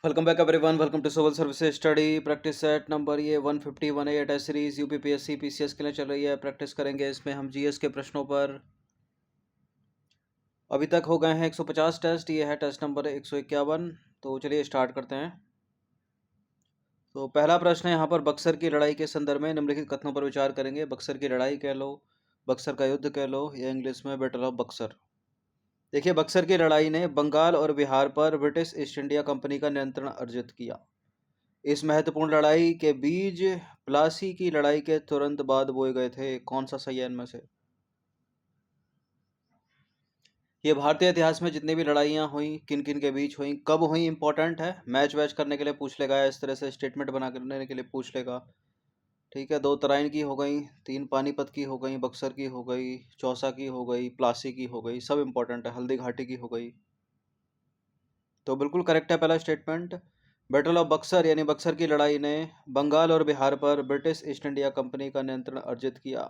Welcome back everyone. Welcome to civil services study practice set number ये 151 है। ये test series UPPSC PCS के लिए चल रही है। प्रैक्टिस करेंगे इसमें हम जीएस के प्रश्नों पर। अभी तक हो गए हैं 150 टेस्ट। ये है टेस्ट नंबर 151। तो चलिए स्टार्ट करते हैं। तो पहला प्रश्न है यहाँ पर, बक्सर की लड़ाई के संदर्भ में निम्नलिखित कथनों पर विचार करेंगे। बक्सर की लड़ाई कह लो, बक्सर का युद्ध कह लो, या इंग्लिश में बैटल ऑफ बक्सर। देखिए, बक्सर की लड़ाई ने बंगाल और बिहार पर ब्रिटिश ईस्ट इंडिया कंपनी का नियंत्रण अर्जित किया। इस महत्वपूर्ण लड़ाई के बीज प्लासी की लड़ाई के तुरंत बाद बोए गए थे। कौन सा सही है इनमें से? ये भारतीय इतिहास में जितनी भी लड़ाइयाँ हुई, किन किन के बीच हुई, कब हुई, इंपॉर्टेंट है। मैच वैच करने के लिए पूछ लेगा, इस तरह से स्टेटमेंट बना करने के लिए पूछ लेगा। ठीक है, 2 तराइन की हो गई, 3 पानीपत की हो गई, बक्सर की हो गई, चौसा की हो गई, प्लासी की हो गई, सब इंपॉर्टेंट है। हल्दी घाटी की हो गई। तो बिल्कुल करेक्ट है पहला स्टेटमेंट। बैटल ऑफ बक्सर यानी बक्सर की लड़ाई ने बंगाल और बिहार पर ब्रिटिश ईस्ट इंडिया कंपनी का नियंत्रण अर्जित किया।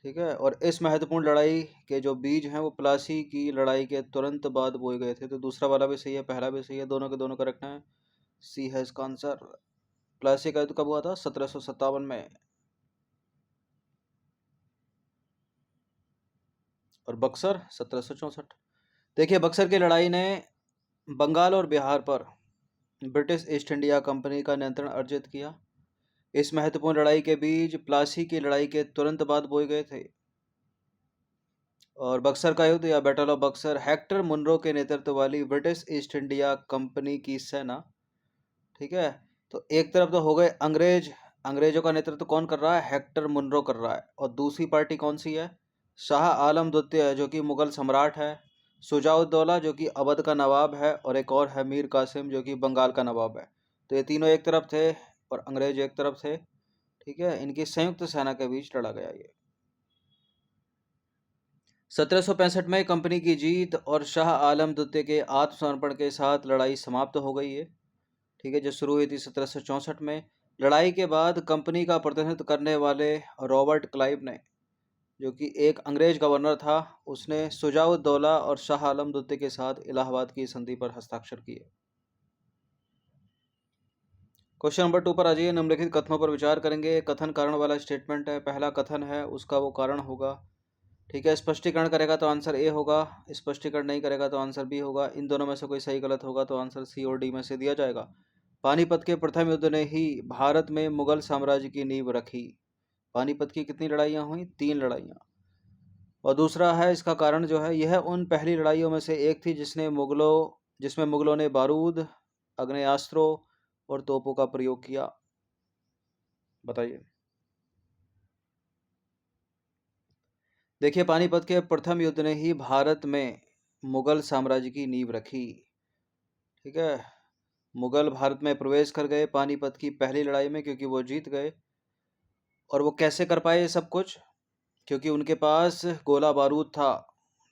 ठीक है, और इस महत्वपूर्ण लड़ाई के जो बीज हैं वो प्लासी की लड़ाई के तुरंत बाद बोए गए थे। तो दूसरा वाला भी सही है, पहला भी सही है, दोनों के दोनों करेक्ट हैं। सी है इसका आंसर। प्लासी का युद्ध कब हुआ था? 1757 में। और बक्सर 1764। देखिए, बक्सर की लड़ाई ने बंगाल और बिहार पर ब्रिटिश ईस्ट इंडिया कंपनी का नियंत्रण अर्जित किया। इस महत्वपूर्ण लड़ाई के बीज प्लासी की लड़ाई के तुरंत बाद बोए गए थे। और बक्सर का युद्ध या battle of Buxar Hector Munro के नेतृत्व वाली ब्रिटिश ईस्ट इंडिया कंपनी की सेना। ठीक है, तो एक तरफ तो हो गए अंग्रेज, अंग्रेजों का नेतृत्व कौन कर रहा है? हेक्टर मुनरो कर रहा है। और दूसरी पार्टी कौन सी है? शाह आलम द्वितीय, जो कि मुगल सम्राट है। शुजाउद्दौला, जो कि अवध का नवाब है। और एक और है मीर कासिम, जो कि बंगाल का नवाब है। तो ये तीनों एक तरफ थे और अंग्रेज एक तरफ थे। ठीक है, इनकी संयुक्त सेना के बीच लड़ा गया ये। 1765 में कंपनी की जीत और शाह आलम द्वितीय के आत्मसमर्पण के साथ लड़ाई समाप्त हो गई है। ठीक है, जो शुरू हुई थी 1764 में। लड़ाई के बाद कंपनी का प्रतिनिधित्व करने वाले रॉबर्ट क्लाइव ने, जो कि एक अंग्रेज गवर्नर था, उसने शुजाउद्दौला और शाह आलम द्वितीय के साथ इलाहाबाद की संधि पर हस्ताक्षर किए। क्वेश्चन नंबर 2 पर आ जाइए। निम्नलिखित कथनों पर विचार करेंगे। कथन कारण वाला स्टेटमेंट है। पहला कथन है, उसका वो कारण होगा। ठीक है, स्पष्टीकरण करेगा तो आंसर ए होगा, स्पष्टीकरण नहीं करेगा तो आंसर बी होगा। इन दोनों में से कोई सही गलत होगा तो आंसर सी और डी में से दिया जाएगा। पानीपत के प्रथम युद्ध ने ही भारत में मुगल साम्राज्य की नींव रखी। पानीपत की कितनी लड़ाइयाँ हुई? 3 लड़ाइयाँ। और दूसरा है, इसका कारण जो है, यह उन पहली लड़ाइयों में से एक थी जिसमें मुगलों ने बारूद, आग्नेयास्त्रों और तोपों का प्रयोग किया। बताइए। देखिए, पानीपत के प्रथम युद्ध ने ही भारत में मुगल साम्राज्य की नींव रखी। ठीक है, मुगल भारत में प्रवेश कर गए पानीपत की पहली लड़ाई में, क्योंकि वो जीत गए। और वो कैसे कर पाए ये सब कुछ? क्योंकि उनके पास गोला बारूद था।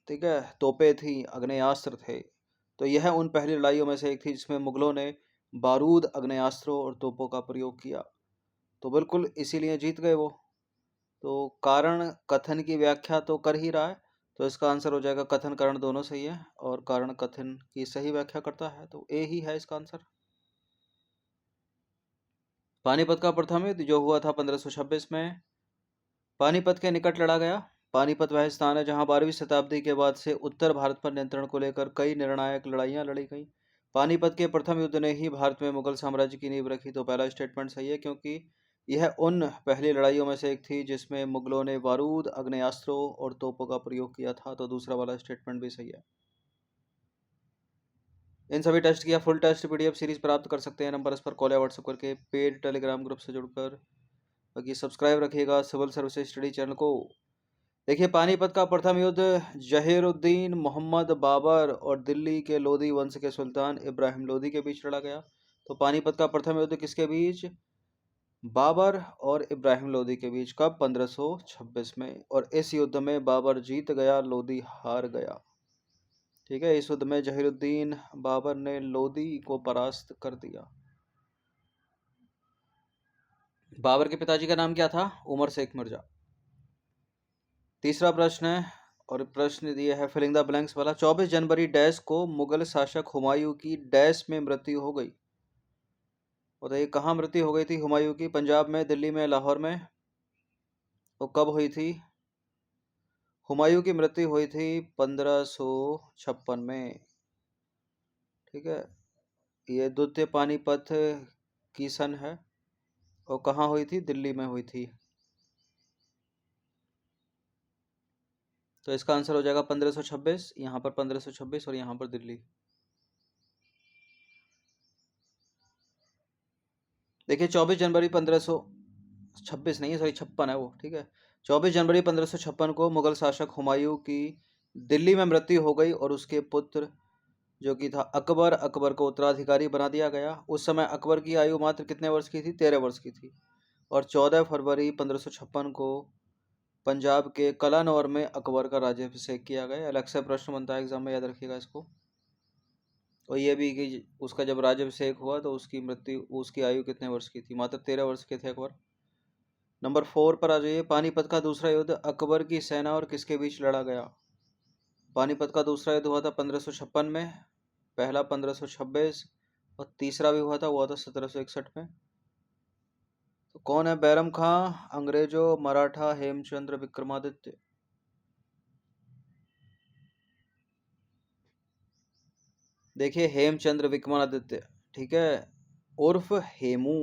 ठीक है, तोपें थी, आग्नेयास्त्र थे। तो यह उन पहली लड़ाइयों में से एक थी जिसमें मुगलों ने बारूद, आग्नेयास्त्रों और तोपों का प्रयोग किया। तो बिल्कुल इसीलिए जीत गए वो। तो कारण कथन की व्याख्या तो कर ही रहा है, तो इसका आंसर हो जाएगा कथन कारण दोनों सही है, और कारण कथन की सही व्याख्या करता है, तो ए ही है इसका आंसर। पानीपत का प्रथम युद्ध जो हुआ था 1526 में, पानीपत के निकट लड़ा गया। पानीपत वह स्थान है जहां 12वीं शताब्दी के बाद से उत्तर भारत पर नियंत्रण को लेकर कई निर्णायक लड़ाइयां लड़ी गई। पानीपत के प्रथम युद्ध ने ही भारत में मुगल साम्राज्य की नींव रखी। तो पहला स्टेटमेंट सही है, क्योंकि यह उन पहली लड़ाइयों में से एक थी जिसमें मुगलों ने बारूद, आग्नेयास्त्रों और तोपों का प्रयोग किया था। तो दूसरा वाला स्टेटमेंट भी सही है। इन सभी टेस्ट की फुल टेस्ट पीडीएफ सीरीज प्राप्त कर सकते हैं नंबर इस पर कॉल या व्हाट्सएप करके, पेड टेलीग्राम ग्रुप से जुड़कर। बाकी सब्सक्राइब रखिएगा सिविल सर्विसेज स्टडी चैनल को। देखिए, पानीपत का प्रथम युद्ध जहीरुद्दीन मोहम्मद बाबर और दिल्ली के लोधी वंश के सुल्तान इब्राहिम लोधी के बीच लड़ा गया। तो पानीपत का प्रथम युद्ध किसके बीच? बाबर और इब्राहिम लोधी के बीच। कब? 1526 में। और इस युद्ध में बाबर जीत गया, लोधी हार गया। ठीक है, इस युद्ध में जहीरुद्दीन बाबर ने लोधी को परास्त कर दिया। बाबर के पिताजी का नाम क्या था? उमर शेख मिर्जा। तीसरा प्रश्न है, और प्रश्न दिया है फिलिंग द ब्लैंक्स वाला। 24 जनवरी डैश को मुगल शासक हुमायूं की डैश में मृत्यु हो गई। बताइए कहाँ मृत्यु हो गई थी हुमायूं की? पंजाब में, दिल्ली में, लाहौर में? वो कब हुई थी? हुमायूं की मृत्यु हुई थी 1556 में। ठीक है, ये द्वितीय पानीपत की सन है और कहाँ हुई थी? दिल्ली में हुई थी। तो इसका आंसर हो जाएगा 1526, यहाँ पर 1526 और यहाँ पर दिल्ली। देखिए 24 जनवरी 1526 नहीं है, सॉरी 56 है वो। ठीक है, 24 जनवरी 1556 को मुगल शासक हुमायूं की दिल्ली में मृत्यु हो गई और उसके पुत्र जो कि था अकबर, अकबर को उत्तराधिकारी बना दिया गया। उस समय अकबर की आयु मात्र कितने वर्ष की थी? 13 वर्ष की थी। और 14 फरवरी 1556 को पंजाब के कलानौर में अकबर का राज्याभिषेक किया गया। अलग से प्रश्न बनता है एग्जाम में, याद रखिएगा इसको। और ये भी कि उसका जब राज्याभिषेक हुआ तो उसकी आयु कितने वर्ष की थी? मात्र 13 वर्ष के थे अकबर। नंबर 4 पर आ जाइए। पानीपत का दूसरा युद्ध अकबर की सेना और किसके बीच लड़ा गया? पानीपत का दूसरा युद्ध हुआ था 1556 में, पहला 1526 और तीसरा भी हुआ था 1761 में। तो कौन है? बैरम खां, अंग्रेजों, मराठा, हेमचंद्र विक्रमादित्य? देखिए हेमचंद्र विक्रमादित्य, ठीक है, उर्फ हेमू।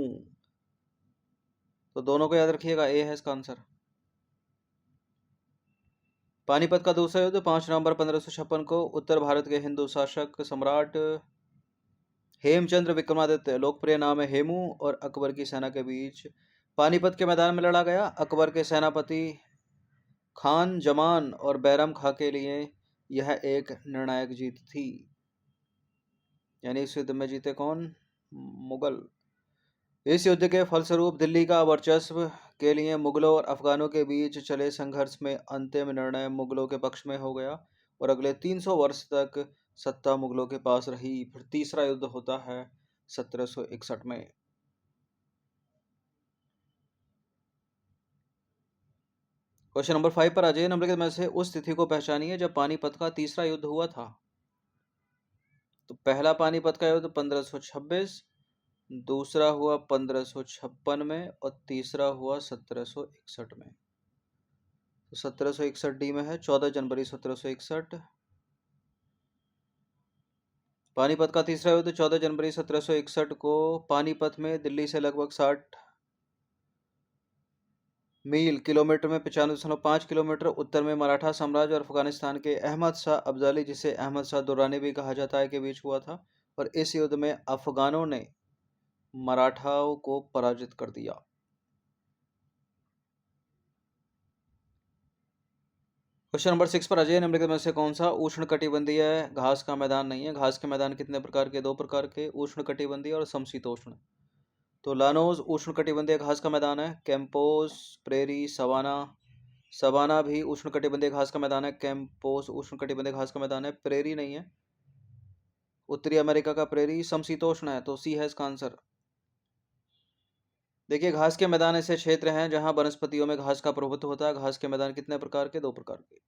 तो दोनों को याद रखिएगा, ए है इसका आंसर। पानीपत का दूसरा युद्ध 5 नवंबर 1556 को उत्तर भारत के हिंदू शासक सम्राट हेमचंद्र विक्रमादित्य, लोकप्रिय नाम है हेमू, और अकबर की सेना के बीच पानीपत के मैदान में लड़ा गया। अकबर के सेनापति खान जमान और बैरम खां के लिए यह एक निर्णायक जीत थी। यानी इस युद्ध में जीते कौन? मुगल। इस युद्ध के फलस्वरूप दिल्ली का वर्चस्व के लिए मुगलों और अफगानों के बीच चले संघर्ष में अंतिम निर्णय मुगलों के पक्ष में हो गया और अगले 300 वर्ष तक सत्ता मुगलों के पास रही। फिर तीसरा युद्ध होता है 1761 में। क्वेश्चन नंबर 5 पर आ जाइए। निम्नलिखित में से उस तिथि को पहचानिए जब पानीपत का तीसरा युद्ध हुआ था। तो पहला पानीपत का युद्ध 1526, दूसरा हुआ 1556 में और तीसरा हुआ 1761 में। तो 1761 डी में है, 14 जनवरी 1761। पानीपत का तीसरा युद्ध 14 जनवरी 1761 को पानीपत में दिल्ली से लगभग 60 मील किलोमीटर में 95.5 किलोमीटर उत्तर में मराठा साम्राज्य और अफगानिस्तान के अहमद शाह अफजाली, जिसे अहमद शाह दुर्रानी भी कहा जाता है, के बीच हुआ था। और इस युद्ध में अफगानों ने मराठाओं को पराजित कर दिया। क्वेश्चन नंबर 6 पर अजय, निम्नलिखित में से कौन सा उष्णकटिबंधीय घास का मैदान नहीं है? घास के मैदान कितने प्रकार के? 2 प्रकार के, उष्णकटिबंधीय और समशीतोष्ण। तो लानोज उष्णकटिबंधीय घास का मैदान है, कैंपोस, प्रेरी, सवाना। सवाना भी उष्णकटिबंधीय घास का मैदान है, कैंपोस उष्णकटिबंधीय घास का मैदान है, प्रेरी नहीं है। उत्तरी अमेरिका का प्रेरी समशीतोष्ण है, तो सी है इसका आंसर। देखिए घास के मैदान ऐसे क्षेत्र हैं जहां वनस्पतियों में घास का प्रभुत्व होता है। घास के मैदान कितने प्रकार के? 2 प्रकार के।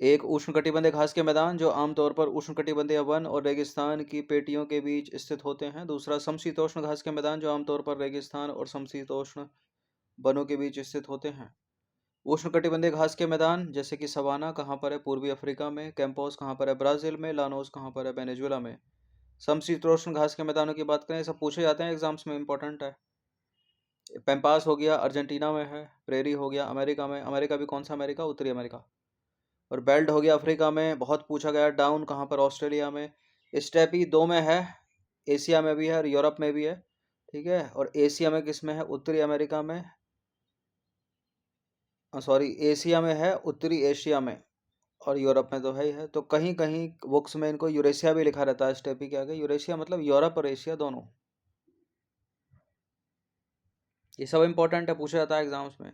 एक उष्णकटिबंधीय घास के मैदान जो आमतौर पर उष्णकटिबंधीय वन और रेगिस्तान की पेटियों के बीच स्थित होते हैं। दूसरा समशीतोष्ण घास के मैदान जो आमतौर पर रेगिस्तान और समशीतोष्ण वनों के बीच स्थित होते हैं। उष्णकटिबंधीय घास के मैदान जैसे कि सवाना कहाँ पर है? पूर्वी अफ्रीका में। कैंपोस कहाँ पर है? ब्राजील में। लानोस कहाँ पर है? वेनेजुएला में। समशीतोष्ण घास के मैदानों की बात करें, सब पूछे जाते हैं एग्जाम्स में, इंपॉर्टेंट है। पैम्पास हो गया, अर्जेंटीना में है। प्रेरी हो गया अमेरिका में। अमेरिका भी कौन सा अमेरिका? उत्तरी अमेरिका। और बेल्ट हो गया अफ्रीका में, बहुत पूछा गया। डाउन कहाँ पर? ऑस्ट्रेलिया में। स्टेपी 2 में है, एशिया में भी है और यूरोप में भी है। ठीक है, और एशिया में किस में है? उत्तरी अमेरिका में, सॉरी एशिया में है, उत्तरी एशिया में, और यूरोप में तो है ही है। तो कहीं कहीं बुक्स में इनको यूरेशिया भी लिखा रहता है स्टेपी के आगे। यूरेशिया मतलब यूरोप और एशिया दोनों। ये सब इंपॉर्टेंट है, पूछा जाता है एग्जाम्स में।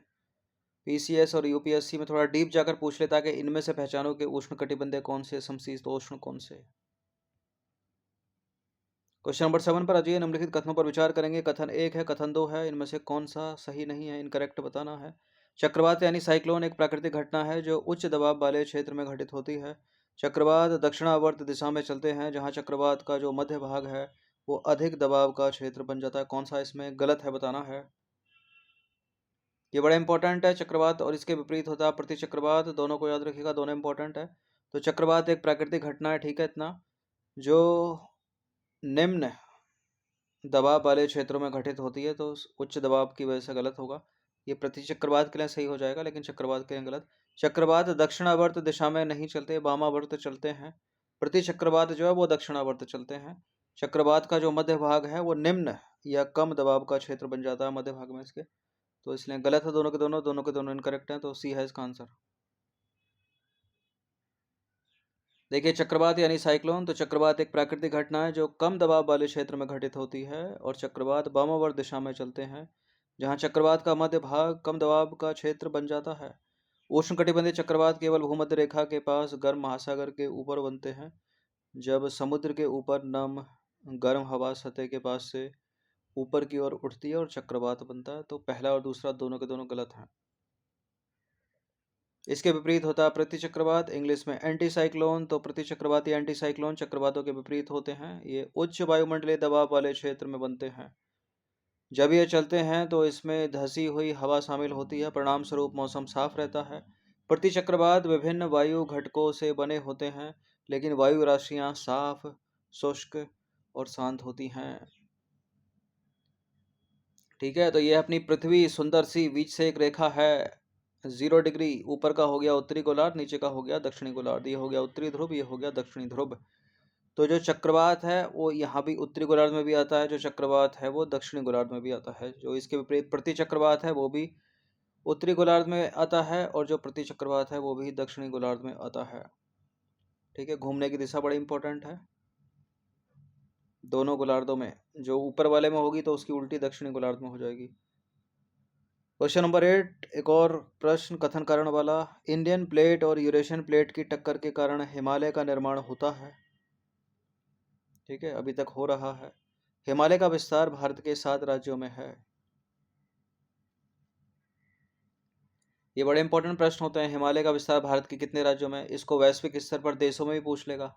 पीसीएस और यूपीएससी में थोड़ा डीप जाकर पूछ लेता है कि इनमें से पहचानो कि उष्णकटिबंधीय कौन से, समशीतोष्ण कौन से। क्वेश्चन नंबर 7 पर अजय, निम्नलिखित कथनों पर विचार करेंगे। कथन 1 है, कथन 2 है, इनमें से कौन सा सही नहीं है, इनकरेक्ट बताना है। चक्रवात यानी साइक्लोन एक प्राकृतिक घटना है जो उच्च दबाव वाले क्षेत्र में घटित होती है। चक्रवात दक्षिणावर्त दिशा में चलते हैं, जहां चक्रवात का जो मध्य भाग है वो अधिक दबाव का क्षेत्र बन जाता है। कौन सा इसमें गलत है बताना है। ये बड़ा इंपॉर्टेंट है। चक्रवात और इसके विपरीत होता है प्रति चक्रवात, दोनों को याद रखिएगा, दोनों इंपॉर्टेंट है। तो चक्रवात एक प्राकृतिक घटना है, ठीक है इतना, जो निम्न दबाव वाले क्षेत्रों में घटित होती है। तो उच्च दबाव की वजह से गलत होगा। ये प्रति चक्रवात के लिए सही हो जाएगा, लेकिन चक्रवात के लिए गलत। चक्रवात दक्षिणावर्त दिशा में नहीं चलते, वामावर्त चलते हैं। प्रति चक्रवात जो है वो दक्षिणावर्त चलते हैं। चक्रवात का जो मध्य भाग है वो निम्न या कम दबाव का क्षेत्र बन जाता है मध्य भाग में इसके। तो इसलिए गलत है दोनों के दोनों, दोनों के दोनों इनकरेक्ट हैं। तो सी है इसका आंसर। देखिए चक्रवात यानी साइक्लोन, तो चक्रवात एक प्राकृतिक घटना है जो कम दबाव वाले क्षेत्र में घटित होती है, और चक्रवात वामावर्त दिशा में चलते हैं, जहां चक्रवात का मध्य भाग कम दबाव का क्षेत्र बन जाता है। उष्णकटिबंधीय चक्रवात केवल भूमध्य रेखा के पास गर्म महासागर के ऊपर बनते हैं। जब समुद्र के ऊपर नम गर्म हवा सतह के पास से ऊपर की ओर उठती है और चक्रवात बनता है। तो पहला और दूसरा दोनों के दोनों गलत हैं। इसके विपरीत होता है प्रति चक्रवात, इंग्लिश में एंटी साइक्लोन। तो प्रति चक्रवात या एंटी साइक्लोन चक्रवातों के विपरीत होते हैं। ये उच्च वायुमंडलीय दबाव वाले क्षेत्र में बनते हैं। जब ये चलते हैं तो इसमें धसी हुई हवा शामिल होती है, परिणाम स्वरूप मौसम साफ रहता है। प्रति चक्रवात विभिन्न वायु घटकों से बने होते हैं, लेकिन वायु राशियां साफ, शुष्क और शांत होती हैं। ठीक है, तो ये अपनी पृथ्वी सुंदर सी बीच से एक रेखा है 0 डिग्री। ऊपर का हो गया उत्तरी गोलार्ध, नीचे का हो गया दक्षिणी गोलार्ध। ये हो गया उत्तरी ध्रुव, ये हो गया दक्षिणी ध्रुव। तो जो चक्रवात है वो यहाँ भी उत्तरी गोलार्ध में भी आता है, जो चक्रवात है वो दक्षिणी गोलार्ध में भी आता है। जो इसके विपरीत प्रति चक्रवात है वो भी उत्तरी गोलार्ध में आता है, और जो प्रति चक्रवात है वो भी दक्षिणी गोलार्ध में आता है। ठीक है, घूमने की दिशा बड़ी इंपॉर्टेंट है दोनों गोलार्धों में। जो ऊपर वाले में होगी तो उसकी उल्टी दक्षिणी गोलार्ध में हो जाएगी। क्वेश्चन नंबर 8, एक और प्रश्न कथन कारण वाला। इंडियन प्लेट और यूरेशियन प्लेट की टक्कर के कारण हिमालय का निर्माण होता है। ठीक है, अभी तक हो रहा है। हिमालय का विस्तार भारत के 7 राज्यों में है। ये बड़े इंपॉर्टेंट प्रश्न होते हैं। हिमालय का विस्तार भारत के कितने राज्यों में, इसको वैश्विक स्तर पर देशों में भी पूछ लेगा।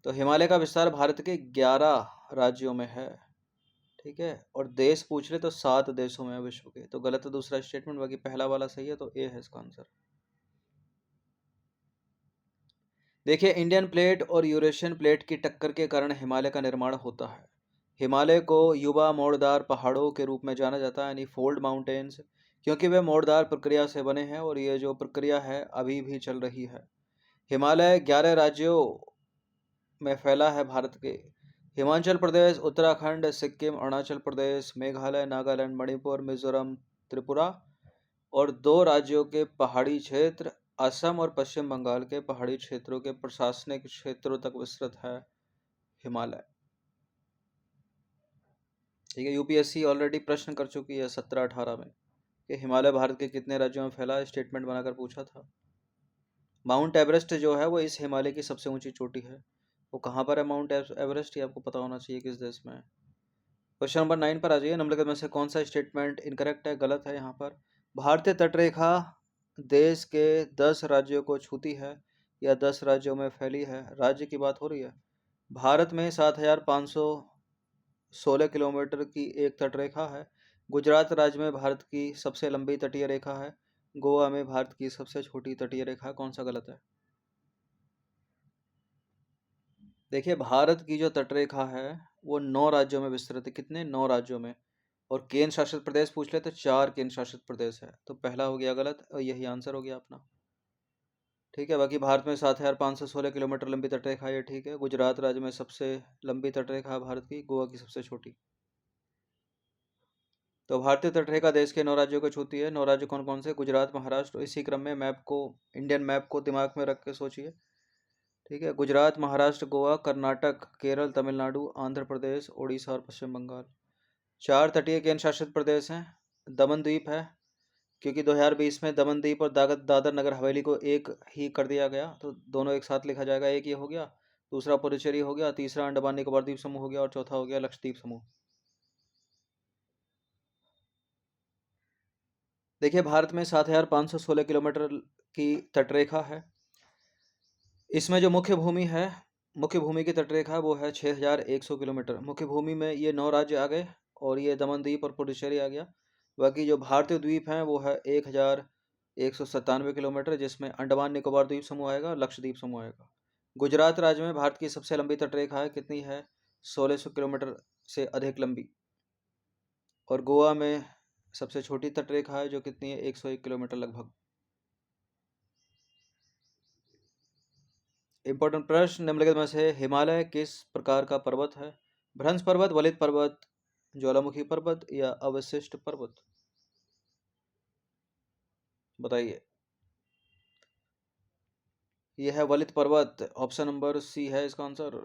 तो हिमालय का विस्तार भारत के 11 राज्यों में है। ठीक है, और देश पूछ ले तो 7 देशों में है विश्व के। तो गलत है दूसरा स्टेटमेंट, बाकी पहला वाला सही है। तो ए है इसका आंसर। देखिए इंडियन प्लेट और यूरेशियन प्लेट की टक्कर के कारण हिमालय का निर्माण होता है। हिमालय को युवा मोड़दार पहाड़ों के रूप में जाना जाता है, यानी फोल्ड माउंटेन्स, क्योंकि वे मोड़दार प्रक्रिया से बने हैं, और ये जो प्रक्रिया है अभी भी चल रही है। हिमालय 11 राज्यों में फैला है भारत के। हिमाचल प्रदेश, उत्तराखंड, सिक्किम, अरुणाचल प्रदेश, मेघालय, नागालैंड, मणिपुर, मिजोरम, त्रिपुरा, और 2 राज्यों के पहाड़ी क्षेत्र असम और पश्चिम बंगाल के पहाड़ी क्षेत्रों के प्रशासनिक क्षेत्रों तक विस्तृत है हिमालय। ठीक है, यूपीएससी ऑलरेडी प्रश्न कर चुकी है 17-18 में कि हिमालय भारत के कितने राज्यों में फैला है, स्टेटमेंट बनाकर पूछा था। माउंट एवरेस्ट जो है वो इस हिमालय की सबसे ऊंची चोटी है। वो कहाँ पर है माउंट एवरेस्ट, ये आपको पता होना चाहिए किस देश में है। क्वेश्चन नंबर 9 पर आ जाइए। निम्नलिखित में से कौन सा स्टेटमेंट इनकरेक्ट है, गलत है यहाँ पर। भारतीय तटरेखा देश के 10 राज्यों को छूती है या 10 राज्यों में फैली है। राज्य की बात हो रही है। भारत में 7,516 किलोमीटर की एक तटरेखा है। गुजरात राज्य में भारत की सबसे लंबी तटीय रेखा है। गोवा में भारत की सबसे छोटी तटीय रेखा। कौन सा गलत है। देखिए भारत की जो तटरेखा है वो 9 राज्यों में विस्तृत है। कितने, 9 राज्यों में। और केंद्र शासित प्रदेश पूछ ले तो 4 केंद्र शासित प्रदेश है। तो पहला हो गया गलत और यही आंसर हो गया अपना। ठीक है, बाकी भारत में 7,516 किलोमीटर लंबी तटरेखा, ये ठीक है। गुजरात राज्य में सबसे लंबी तटरेखा भारत की, गोवा की सबसे छोटी। तो भारतीय तटरेखा देश के 9 राज्यों को छूती है। 9 राज्य कौन कौन से, गुजरात, महाराष्ट्र। इसी क्रम में मैप को, इंडियन मैप को दिमाग में रख के सोचिए। ठीक है, गुजरात, महाराष्ट्र, गोवा, कर्नाटक, केरल, तमिलनाडु, आंध्र प्रदेश, उड़ीसा और पश्चिम बंगाल। 4 तटीय केंद्र शासित प्रदेश हैं। दमन द्वीप है, क्योंकि 2020 में दमन द्वीप और दादर नगर हवेली को एक ही कर दिया गया, तो दोनों एक साथ लिखा जाएगा। एक ये हो गया, दूसरा पुडुचेरी हो गया, तीसरा अंडमान निकोबार द्वीप समूह हो गया, और चौथा हो गया लक्षद्वीप समूह। देखिए भारत में 7,516 किलोमीटर की तटरेखा है। इसमें जो मुख्य भूमि की तटरेखा वो है 6,100 किलोमीटर। मुख्य भूमि में ये 9 राज्य आ गए और ये दमन द्वीप और पुडुचेरी आ गया। बाकी जो भारतीय द्वीप हैं वो है 1,197 किलोमीटर, जिसमें अंडमान निकोबार द्वीप समूह आएगा, लक्षद्वीप समूह आएगा। गुजरात राज्य में भारत की सबसे लंबी तटरेखा है, कितनी है? 1,600 किलोमीटर से अधिक लंबी। और गोवा में सबसे छोटी तटरेखा है, जो कितनी है? 101 किलोमीटर लगभग। इंपॉर्टेंट प्रश्न निम्नलिखित में से हिमालय किस प्रकार का पर्वत है? भ्रंश पर्वत, वलित पर्वत, ज्वालामुखी पर्वत या अवशिष्ट पर्वत? बताइए। यह है वलित पर्वत, ऑप्शन नंबर सी है इसका आंसर।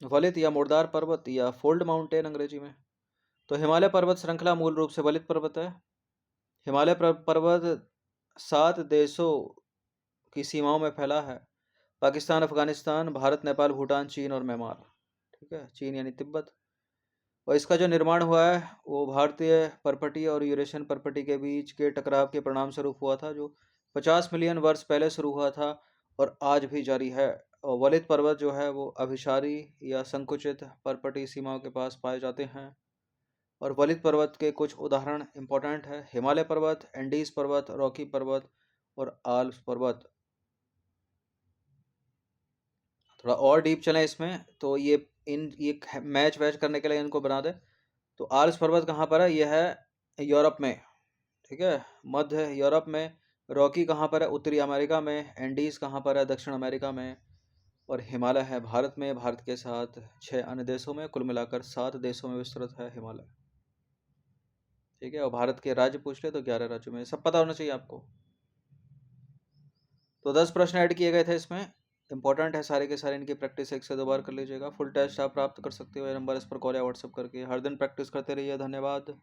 वलित या मुर्दार पर्वत या फोल्ड माउंटेन अंग्रेजी में। तो हिमालय पर्वत श्रृंखला मूल रूप से वलित पर्वत है। हिमालय पर्वत 7 देशों की सीमाओं में फैला है। पाकिस्तान, अफगानिस्तान, भारत, नेपाल, भूटान, चीन और म्यांमार। ठीक है, चीन यानी तिब्बत। और इसका जो निर्माण हुआ है वो भारतीय परपटी और यूरेशियन परपटी के बीच के टकराव के परिणाम स्वरूप हुआ था, जो 50 मिलियन वर्ष पहले शुरू हुआ था और आज भी जारी है। और वलित पर्वत जो है वो अभिसारी या संकुचित परपटी सीमाओं के पास पाए जाते हैं। और वलित पर्वत के कुछ उदाहरण इंपॉर्टेंट है: हिमालय पर्वत, एंडीज पर्वत, रॉकी पर्वत और आल्प्स पर्वत। थोड़ा और डीप चलें इसमें तो ये मैच वैच करने के लिए इनको बना दे। तो आल्प्स पर्वत कहाँ पर है? यह है यूरोप में। ठीक है, मध्य यूरोप में। रॉकी कहाँ पर है? उत्तरी अमेरिका में। एंडीज कहाँ पर है? दक्षिण अमेरिका में। और हिमालय है भारत में, भारत के साथ 6 अन्य देशों में। कुल मिलाकर 7 देशों में विस्तृत है हिमालय। ठीक है, और भारत के राज्य पूछ ले तो 11 राज्यों में। सब पता होना चाहिए आपको। तो 10 प्रश्न ऐड किए गए थे इसमें, इंपॉर्टेंट है सारे के सारे। इनकी प्रैक्टिस 1 से 2 बार कर लीजिएगा। फुल टेस्ट आप प्राप्त कर सकते हो ये नंबर इस पर कॉल या व्हाट्सअप करके। हर दिन प्रैक्टिस करते रहिए। धन्यवाद।